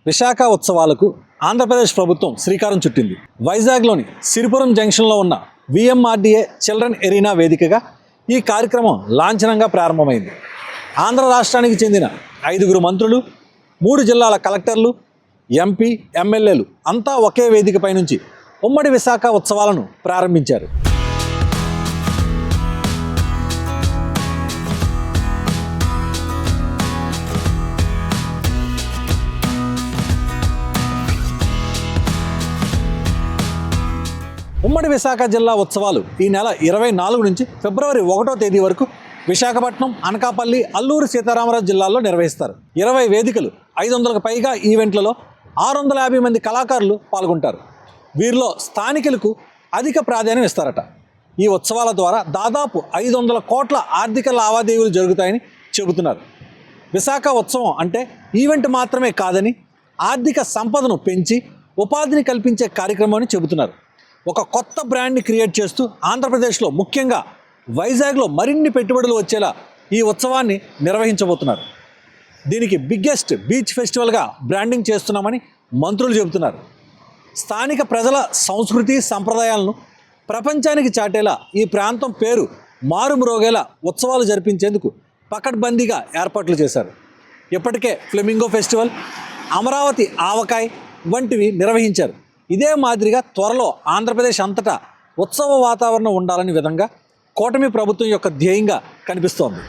విశాఖ ఉత్సవాలకు ఆంధ్రప్రదేశ్ ప్రభుత్వం శ్రీకారం చుట్టింది. వైజాగ్లోని సిరిపురం జంక్షన్లో ఉన్న VMRDA చిల్డ్రన్ ఎరీనా వేదికగా ఈ కార్యక్రమం లాంఛనంగా ప్రారంభమైంది. ఆంధ్ర రాష్ట్రానికి చెందిన 5 మంత్రులు, 3 జిల్లాల కలెక్టర్లు, MP, MLAలు అంతా ఒకే వేదికపై నుంచి ఉమ్మడి విశాఖ ఉత్సవాలను ప్రారంభించారు. ఉమ్మడి విశాఖ జిల్లా ఉత్సవాలు ఈ నెల 24 నుంచి ఫిబ్రవరి 1వ తేదీ వరకు విశాఖపట్నం, అనకాపల్లి, అల్లూరు సీతారామరాజు జిల్లాల్లో నిర్వహిస్తారు. 20 వేదికలు, 500కు పైగా ఈవెంట్లలో 650 మంది కళాకారులు పాల్గొంటారు. వీరిలో స్థానికులకు అధిక ప్రాధాన్యం ఇస్తారట. ఈ ఉత్సవాల ద్వారా దాదాపు 500 కోట్ల ఆర్థిక లావాదేవీలు జరుగుతాయని చెబుతున్నారు. విశాఖ ఉత్సవం అంటే ఈవెంట్ మాత్రమే కాదని, ఆర్థిక సంపదను పెంచి ఉపాధిని కల్పించే కార్యక్రమం అని చెబుతున్నారు. ఒక కొత్త బ్రాండ్ని క్రియేట్ చేస్తూ ఆంధ్రప్రదేశ్లో ముఖ్యంగా వైజాగ్లో మరిన్ని పెట్టుబడులు వచ్చేలా ఈ ఉత్సవాన్ని నిర్వహించబోతున్నారు. దీనికి బిగ్గెస్ట్ బీచ్ ఫెస్టివల్గా బ్రాండింగ్ చేస్తున్నామని మంత్రులు చెబుతున్నారు. స్థానిక ప్రజల సంస్కృతి సంప్రదాయాలను ప్రపంచానికి చాటేలా ఈ ప్రాంతం పేరు మారుమ్రోగేలా ఉత్సవాలు జరిపించేందుకు పకడ్బందీగా ఏర్పాట్లు చేశారు. ఇప్పటికే ఫ్లెమింగో ఫెస్టివల్, అమరావతి ఆవకాయ్ వంటివి నిర్వహించారు. ఇదే మాదిరిగా త్వరలో ఆంధ్రప్రదేశ్ అంతటా ఉత్సవ వాతావరణం ఉండాలని విధంగా కూటమి ప్రభుత్వం యొక్క ధ్యేయంగా కనిపిస్తోంది.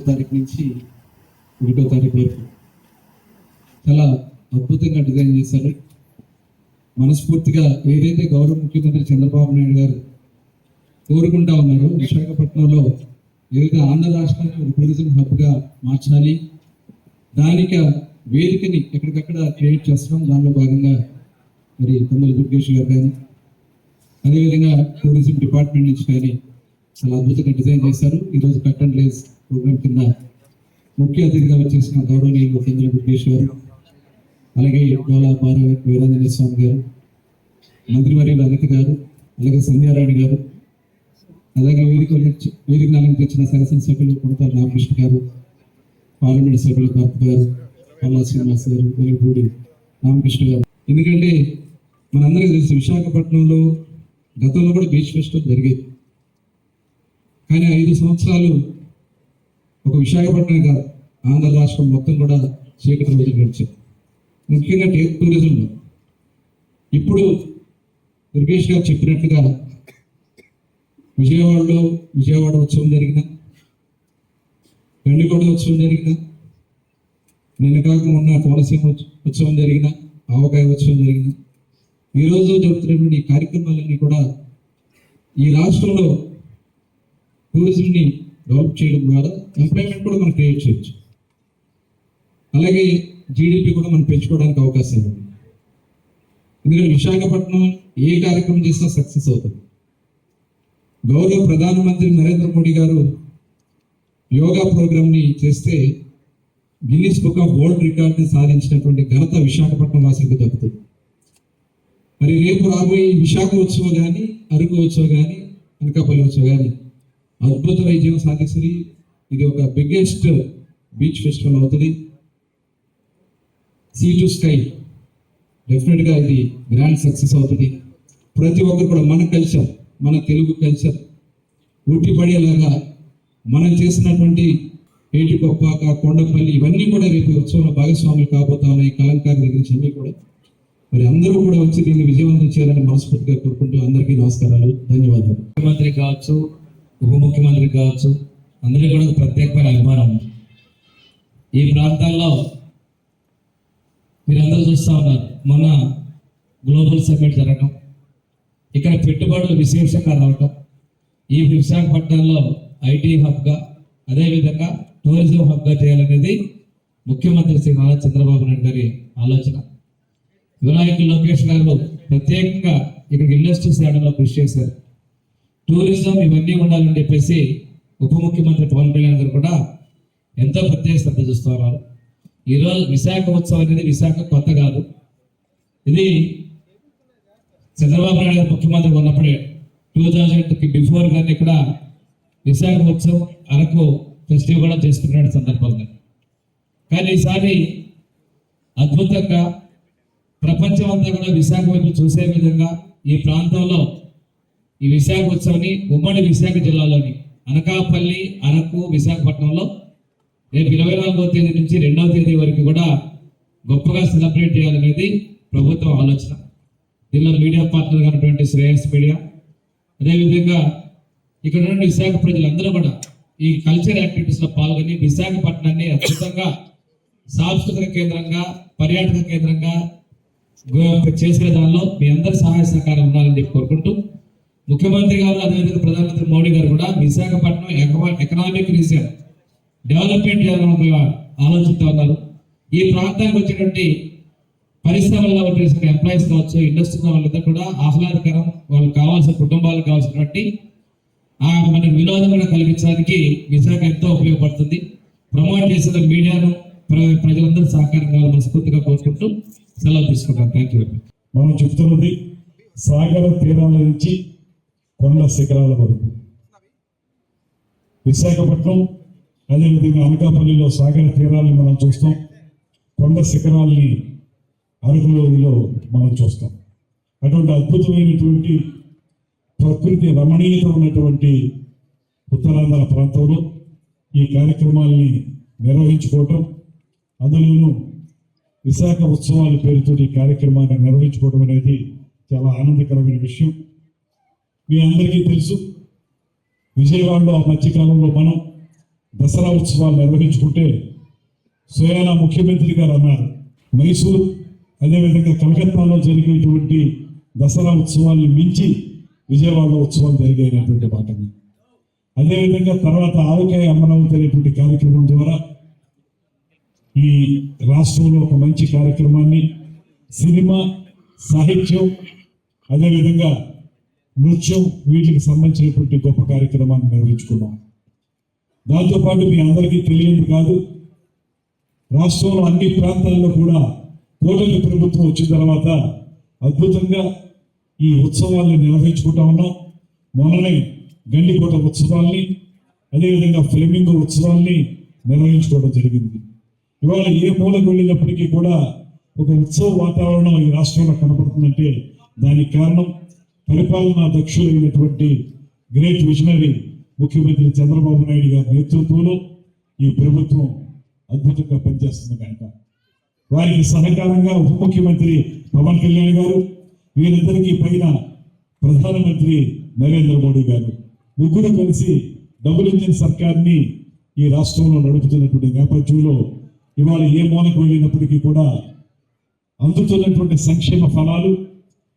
తారీఖు నుంచి 1వ తారీఖు వరకు చాలా అద్భుతంగా డిజైన్ చేశారు. మనస్ఫూర్తిగా ఏదైతే గౌరవ ముఖ్యమంత్రి చంద్రబాబు నాయుడు గారు కోరుకుంటా ఉన్నారో, విశాఖపట్నంలో ఏదైతే ఆంధ్ర రాష్ట్రాన్ని ఒక టూరిజం హబ్గా మార్చాలి, దానికి వేదికని ఎక్కడికక్కడ క్రియేట్ చేస్తున్నాం. దానిలో భాగంగా మరి తమ్మల దుర్గేష్ గారు కానీ, అదేవిధంగా టూరిజం డిపార్ట్మెంట్ నుంచి కానీ చాలా అద్భుతంగా డిజైన్ చేశారు. ఈరోజు కట్ అండ్ లేస్ ప్రోగ్రామ్ కింద ముఖ్య అతిథిగా వచ్చేసిన గౌరవనీయులు తమ్మల దుర్గేష్ గారు, అలాగే డోలా వీరాంజనేయ స్వామి గారు, మంత్రివర్యులు అనిత గారు, అలాగే సంధ్యారాణి గారు, అలాగే వేదిక అలంకరించిన శాసనసభ్యులు కొనతాల రామకృష్ణ గారు, పార్లమెంట్ సభ్యులు భర్త గారు, పల్లా శ్రీనివాస్ గారు, వెలుగుపూడి రామకృష్ణ గారు. ఎందుకంటే మనందరికీ తెలుసు విశాఖపట్నంలో గతంలో కూడా బీచ్ ఫెస్టివల్ జరిగేది. కానీ 5 సంవత్సరాలు ఒక విశాఖపట్నం కాదు, ఆంధ్ర రాష్ట్రం మొత్తం కూడా చీకటి రోజులు గడిచారు. ముఖ్యంగా టూరిజంలో ఇప్పుడు దుర్గేష్ గారు చెప్పినట్టుగా విజయవాడ ఉత్సవం జరిగిన, గండికోట ఉత్సవం జరిగిన, నిన్న కాక మొన్న కోనసీమ ఉత్సవం జరిగిన, ఆవకాయ ఉత్సవం జరిగిన, ఈరోజు జరుగుతున్నటువంటి ఈ కార్యక్రమాలన్నీ కూడా ఈ రాష్ట్రంలో టూరిజంని డెవలప్ చేయడం ద్వారా ఎంప్లాయ్మెంట్ కూడా మనం క్రియేట్ చేయొచ్చు. అలాగే GDP కూడా మనం పెంచుకోవడానికి అవకాశం ఉంది. ఎందుకంటే విశాఖపట్నం ఏ కార్యక్రమం చేసినా సక్సెస్ అవుతుంది. గౌరవ ప్రధానమంత్రి నరేంద్ర మోడీ గారు యోగా ప్రోగ్రామ్ని చేస్తే గిన్నిస్ బుక్ ఆఫ్ వరల్డ్ రికార్డ్ని సాధించినటువంటి ఘనత విశాఖపట్నం వాసులకు దక్కుతుంది. మరి రేపు రాబోయే విశాఖ ఉత్సవం కానీ, అరకు ఉత్సవం కానీ, అనకాపల్లి ఉత్సవం కానీ అద్భుత విజయం సాధిస్తుంది. ఇది ఒక బిగ్గెస్ట్ బీచ్ ఫెస్టివల్ అవుతుంది. సీ టు స్కై డెఫినెట్గా ఇది గ్రాండ్ సక్సెస్ అవుతుంది. ప్రతి ఒక్కరు కూడా మన కల్చర్, మన తెలుగు కల్చర్ ఉట్టిపడేలాగా మనం చేసినటువంటి ఏటికొప్పాక, కొండపల్లి ఇవన్నీ కూడా రేపు ఉత్సవంలో భాగస్వాములు కాబోతా ఉన్నాయి. కలంకారీ దగ్గర నుంచి అన్నీ కూడా మరి అందరూ కూడా వచ్చి దీన్ని విజయవంతం చేయాలని మనస్ఫూర్తిగా కోరుకుంటూ అందరికీ నమస్కారాలు, ధన్యవాదాలు. ముఖ్యమంత్రి కావచ్చు, ఉప ముఖ్యమంత్రి కావచ్చు, అందరికీ కూడా ప్రత్యేకమైన అభిమానం. ఈ ప్రాంతాల్లో మీరందరూ చూస్తూ ఉన్నారు, మొన్న గ్లోబల్ సమ్మిట్ జరగడం, ఇక్కడ పెట్టుబడులు విశేషంగా రావటం, ఈ విశాఖపట్నంలో IT హబ్గా, అదేవిధంగా టూరిజం హబ్గా చేయాలనేది ముఖ్యమంత్రి శ్రీ నారా చంద్రబాబు నాయుడు గారి ఆలోచన. వినాయకులు లోకేష్ గారు ప్రత్యేకంగా ఇక్కడ ఇండస్ట్రీస్ చేయడంలో కృషి చేశారు. టూరిజం ఇవన్నీ ఉండాలని చెప్పేసి ఉప ముఖ్యమంత్రి పవన్ కళ్యాణ్ గారు కూడా ఎంతో ప్రత్యేక శ్రద్ధ చూస్తూ ఉన్నారు. ఈరోజు విశాఖ ఉత్సవం అనేది విశాఖ కొత్త కాదు. ఇది చంద్రబాబు నాయుడు గారు ముఖ్యమంత్రి ఉన్నప్పుడే 2000కి బిఫోర్ కానీ ఇక్కడ విశాఖ ఉత్సవం అరకు ఫెస్టివల్ కూడా చేసుకున్న సందర్భంగా. కానీ ఈసారి అద్భుతంగా ప్రపంచం అంతా కూడా విశాఖ వైపు చూసే విధంగా ఈ ప్రాంతంలో ఈ విశాఖ ఉత్సవాన్ని ఉమ్మడి విశాఖ జిల్లాలోని అనకాపల్లి, అరకు, విశాఖపట్నంలో రేపు 24వ తేదీ నుంచి 2వ తేదీ వరకు కూడా గొప్పగా సెలబ్రేట్ చేయాలనేది ప్రభుత్వం ఆలోచన. దీనిలో మీడియా పార్ట్నర్ అయినటువంటి శ్రేయస్ మీడియా, అదేవిధంగా ఇక్కడ ఉన్న విశాఖ ప్రజలందరూ కూడా ఈ కల్చర్ యాక్టివిటీస్లో పాల్గొని విశాఖపట్నాన్ని అద్భుతంగా సాంస్కృతిక కేంద్రంగా, పర్యాటక కేంద్రంగా చేసే దానిలో మీ అందరి సహాయ సహకారం ఉండాలని చెప్పి కోరుకుంటూ, ముఖ్యమంత్రి గారు అదేవిధంగా ప్రధానమంత్రి మోడీ గారు కూడా విశాఖపట్నం ఎకనామిక్ రీజియన్ డెవలప్మెంట్ చేయాలని ఆలోచిస్తూ ఉన్నారు. ఈ ప్రాంతానికి వచ్చినటువంటి పరిశ్రమల్లో వచ్చేసిన ఎంప్లాయీస్ కావచ్చు, ఇండస్ట్రీ వాళ్ళంతా కూడా ఆహ్లాదకరం, వాళ్ళకి కావాల్సిన కుటుంబాలకు కావాల్సినటువంటి మనకి వినోదం కూడా కలిగించడానికి విశాఖ ఎంతో ఉపయోగపడుతుంది. ప్రమోట్ చేసిన మీడియాను ప్రజలందరూ సహకారం కావాలి మనస్ఫూర్తిగా కోరుకుంటూ సెలవు తీసుకుంటాను. Thank you. మనం చెప్తున్నది సాగర తీరాల నుంచి కొండ శిఖరాల వరకు. విశాఖపట్నం అదేవిధంగా అనకాపల్లిలో సాగర తీరాలను మనం చూస్తాం, కొండ శిఖరాల్ని అరకులోయలో మనం చూస్తాం. అటువంటి అద్భుతమైనటువంటి ప్రకృతి రమణీయత ఉన్నటువంటి ఉత్తరాంధ్ర ప్రాంతంలో ఈ కార్యక్రమాల్ని నిర్వహించుకోవటం, అందులోనూ విశాఖ ఉత్సవాల పేరుతో ఈ కార్యక్రమాన్ని నిర్వహించుకోవడం అనేది చాలా ఆనందకరమైన విషయం. మీ అందరికీ తెలుసు, విజయవాడలో ఆ మధ్యకాలంలో మనం దసరా ఉత్సవాలు నిర్వహించుకుంటే స్వయానా ముఖ్యమంత్రి గారు అన్నారు, మైసూర్ అదేవిధంగా కలకత్తాలో జరిగేటువంటి దసరా ఉత్సవాలను మించి విజయవాడలో ఉత్సవాలు జరిగేటువంటి మాటని. అదేవిధంగా తర్వాత ఆవకాయ అమరావతి అనేటువంటి కార్యక్రమం ద్వారా ఈ రాష్ట్రంలో ఒక మంచి కార్యక్రమాన్ని, సినిమా, సాహిత్యం, అదేవిధంగా నృత్యం, వీటికి సంబంధించినటువంటి గొప్ప కార్యక్రమాన్ని నిర్వహించుకున్నాం. దాంతోపాటు మీ అందరికీ తెలియదు కాదు, రాష్ట్రంలో అన్ని ప్రాంతాల్లో కూడా కూటమి ప్రభుత్వం వచ్చిన తర్వాత అద్భుతంగా ఈ ఉత్సవాల్ని నిర్వహించుకుంటా ఉన్నాం. మొన్ననే గండికోట ఉత్సవాల్ని, అదేవిధంగా ఫ్లెమింగో ఉత్సవాల్ని నిర్వహించుకోవడం జరిగింది. ఇవాళ ఏ మూలకు వెళ్ళినప్పటికీ కూడా ఒక ఉత్సవ వాతావరణం ఈ రాష్ట్రంలో కనపడుతుందంటే దానికి కారణం పరిపాలనా దక్షులైనటువంటి గ్రేట్ విజనరీ ముఖ్యమంత్రి చంద్రబాబు నాయుడు గారి నేతృత్వంలో ఈ ప్రభుత్వం అద్భుతంగా పనిచేస్తుంది కనుక వారికి సహకారంగా ఉప ముఖ్యమంత్రి పవన్ కళ్యాణ్ గారు, వీరిద్దరికీ పైన ప్రధానమంత్రి నరేంద్ర మోడీ గారు ముగ్గురు కలిసి డబుల్ ఇంజిన్ సర్కార్ని ఈ రాష్ట్రంలో నడుపుతున్నటువంటి నేపథ్యంలో ఇవాళ ఏ మూలకు వెళ్ళినప్పటికీ కూడా అందుతున్నటువంటి సంక్షేమ ఫలాలు,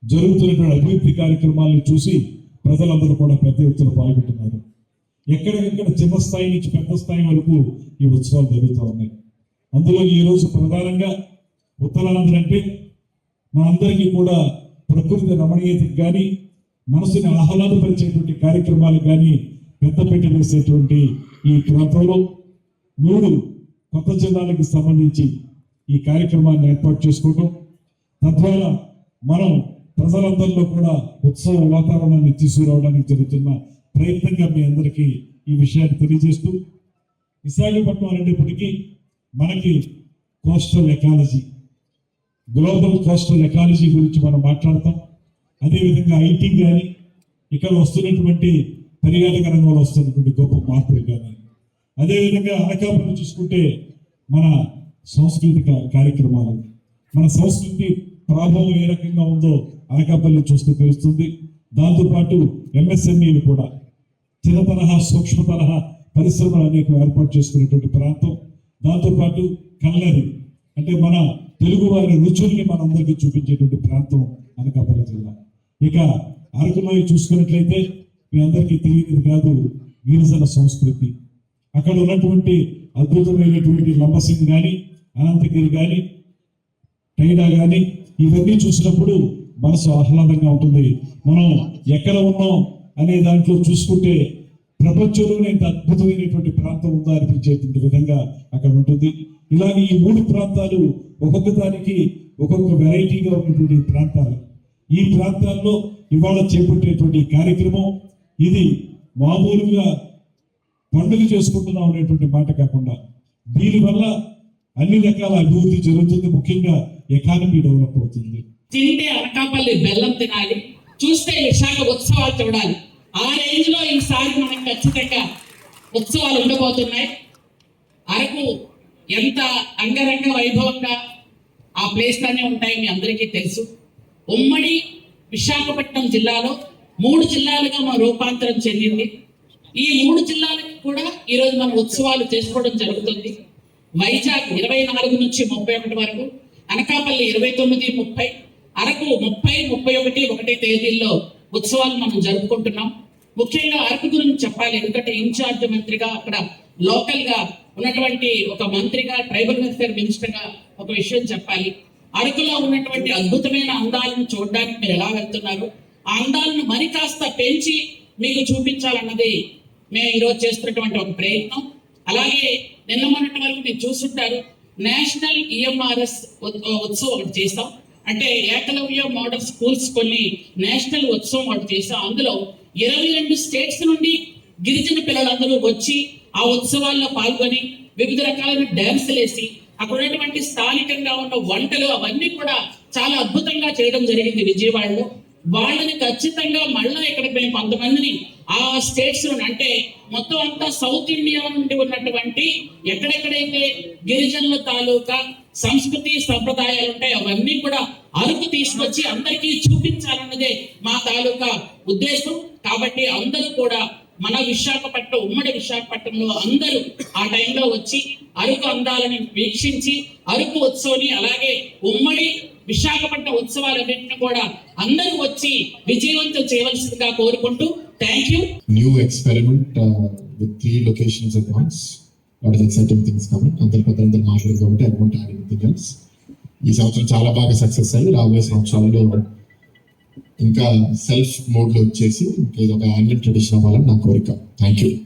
జరుగుతున్నటువంటి అభివృద్ధి కార్యక్రమాలను చూసి ప్రజలందరూ కూడా పెద్ద ఎత్తున పాల్గొంటున్నారు. ఎక్కడికెక్కడ చిన్న స్థాయి నుంచి పెద్ద స్థాయి వరకు ఈ ఉత్సవాలు జరుగుతూ ఉన్నాయి. అందులో ఈరోజు ప్రధానంగా ఉత్తరాంధ్ర అంటే మా అందరికీ కూడా ప్రకృతి రమణీయతకు కానీ, మనసుని ఆహ్లాదపరిచేటువంటి కార్యక్రమాలకు కానీ పెద్దపీట వేసేటువంటి ఈ ప్రాంతంలో 3 కొత్త జిల్లాలకు సంబంధించి ఈ కార్యక్రమాన్ని ఏర్పాటు చేసుకోవడం, తద్వారా మనం ప్రజలందరిలో కూడా ఉత్సవ వాతావరణాన్ని తీసుకురావడానికి జరుగుతున్న ప్రయత్నంగా మీ అందరికీ ఈ విషయాన్ని తెలియజేస్తూ, విశాఖపట్నం అనేటప్పటికీ మనకి coastal ecology, global coastal ecology గురించి మనం మాట్లాడతాం. అదేవిధంగా ఐటీ కానీ, ఇక్కడ వస్తున్నటువంటి పర్యాటక రంగంలో వస్తున్నటువంటి గొప్ప మార్పులు కానీ, అదేవిధంగా అనకాపల్లి చూసుకుంటే మన సాంస్కృతిక కార్యక్రమాలు, మన సంస్కృతి ప్రభావం ఏ రకంగా ఉందో అనకాపల్లి చూస్తే తెలుస్తుంది. దాంతోపాటు ఎంఎస్ఎంఈలు కూడా చిన్న తరహా, సూక్ష్మ తరహా పరిశ్రమలు అనేక ఏర్పాటు చేసుకున్నటువంటి ప్రాంతం. దాంతోపాటు కల్లరి అంటే మన తెలుగు వారి రుచుల్ని మనందరికీ చూపించేటువంటి ప్రాంతం అనకాపల్లి జిల్లా. ఇక అరకులో చూసుకున్నట్లయితే మీ అందరికీ తెలియనిది కాదు, గిరిజన సంస్కృతి. అక్కడ ఉన్నటువంటి అద్భుతమైనటువంటి లంబసింగ్ కానీ, అనంతగిరి కానీ, టైడా కానీ, ఇవన్నీ చూసినప్పుడు మనసు ఆహ్లాదంగా ఉంటుంది. మనం ఎక్కడ ఉన్నాం అనే దాంట్లో చూసుకుంటే ప్రపంచంలోనే ఇంత అద్భుతమైనటువంటి ప్రాంతం ఉందా అనిపించేటువంటి విధంగా అక్కడ ఉంటుంది. ఇలాగే ఈ 3 ప్రాంతాలు ఒక్కొక్క దానికి ఒక్కొక్క వెరైటీగా ఉన్నటువంటి ప్రాంతాలు. ఈ ప్రాంతాల్లో ఇవాళ చేపట్టేటువంటి ఈ కార్యక్రమం ఇది మామూలుగా పండుగ చేసుకుంటున్నాం అనేటువంటి మాట కాకుండా దీనివల్ల అన్ని రకాల అభివృద్ధి జరుగుతుంది, ముఖ్యంగా ఎకానమీ డెవలప్ అవుతుంది. తింటే అనకాపల్లి బెల్లం తినాలి, చూస్తే విశాఖ ఉత్సవాలు చూడాలి. ఆ రేంజ్ లో ఈసారి మనకు ఖచ్చితంగా ఉత్సవాలు ఉండబోతున్నాయి. అరకు ఎంత అంగరంగ వైభవంగా ఆ ప్లేస్లోనే ఉంటాయి మీ అందరికీ తెలుసు. ఉమ్మడి విశాఖపట్నం జిల్లాలో 3 జిల్లాలుగా మన రూపాంతరం చెందింది. ఈ 3 జిల్లాలకు కూడా ఈరోజు మనం ఉత్సవాలు చేసుకోవడం జరుగుతుంది. వైజాగ్ 24 నుంచి 31 వరకు, అనకాపల్లి 29, 30, అరకు 30, 31, 1 తేదీల్లో ఉత్సవాలు మనం జరుపుకుంటున్నాం. ముఖ్యంగా అరకు గురించి చెప్పాలి, ఎందుకంటే ఇన్ఛార్జ్ మంత్రిగా అక్కడ లోకల్ గా ఉన్నటువంటి ఒక మంత్రిగా, ట్రైబల్ వెల్ఫేర్ మినిస్టర్ గా ఒక విషయం చెప్పాలి. అరకులో ఉన్నటువంటి అద్భుతమైన అందాలను చూడడానికి మీరు ఎలా వెళ్తున్నారు, ఆ అందాలను మరి కాస్త పెంచి మీకు చూపించాలన్నది మేము ఈరోజు చేస్తున్నటువంటి ఒక ప్రయత్నం. అలాగే నిన్న మొన్నటి వరకు మీరు చూస్తుంటారు, నేషనల్ ఈఎంఆర్ఎస్ ఉత్సవం ఒకటి చేస్తాం. అంటే ఏకలవ్య మోడల్ స్కూల్స్ కొన్ని నేషనల్ ఉత్సవం ఒకటి చేస్తాం. అందులో 22 స్టేట్స్ నుండి గిరిజన పిల్లలందరూ వచ్చి ఆ ఉత్సవాల్లో పాల్గొని వివిధ రకాలైన డ్యాన్సులు వేసి అక్కడ ఉన్నటువంటి స్థానికంగా ఉన్న వంటలు అవన్నీ కూడా చాలా అద్భుతంగా చేయడం జరిగింది విజయవాడలో. వాళ్ళని ఖచ్చితంగా మళ్ళా ఇక్కడ మేము కొంతమందిని ఆ స్టేట్స్ నుండి, అంటే మొత్తం అంతా సౌత్ ఇండియా నుండి ఉన్నటువంటి ఎక్కడెక్కడైతే గిరిజనుల తాలూకా సంస్కృతి సంప్రదాయాలు ఉంటాయి అవన్నీ కూడా అరకు తీసుకొచ్చి అందరికీ చూపించాలన్నదే మా తాలూకా ఉద్దేశం. కాబట్టి అందరూ కూడా మన విశాఖపట్నం, ఉమ్మడి విశాఖపట్నంలో అందరూ ఆ టైంలో వచ్చి అరకు అందాలని వీక్షించి అరకు ఉత్సవాన్ని, అలాగే ఉమ్మడి విశాఖపట్నం ఉత్సవాలన్నింటినీ కూడా అందరూ వచ్చి విజయవంతం చేయవలసిందిగా కోరుకుంటూ thank you. New experiment with 3 locations at once. What is exciting things coming? అందరు మాట్లాడు కాబట్టి I won't add anything else. ఈ సంవత్సరం చాలా బాగా సక్సెస్ అయ్యి రాబోయే సంవత్సరాల్లో ఇంకా సెల్ఫ్ మోడ్ లో వచ్చేసి ఇంకా ఇది ఒక యాన్యువల్ ట్రెడిషన్ అవ్వాలని నా కోరిక. Thank you.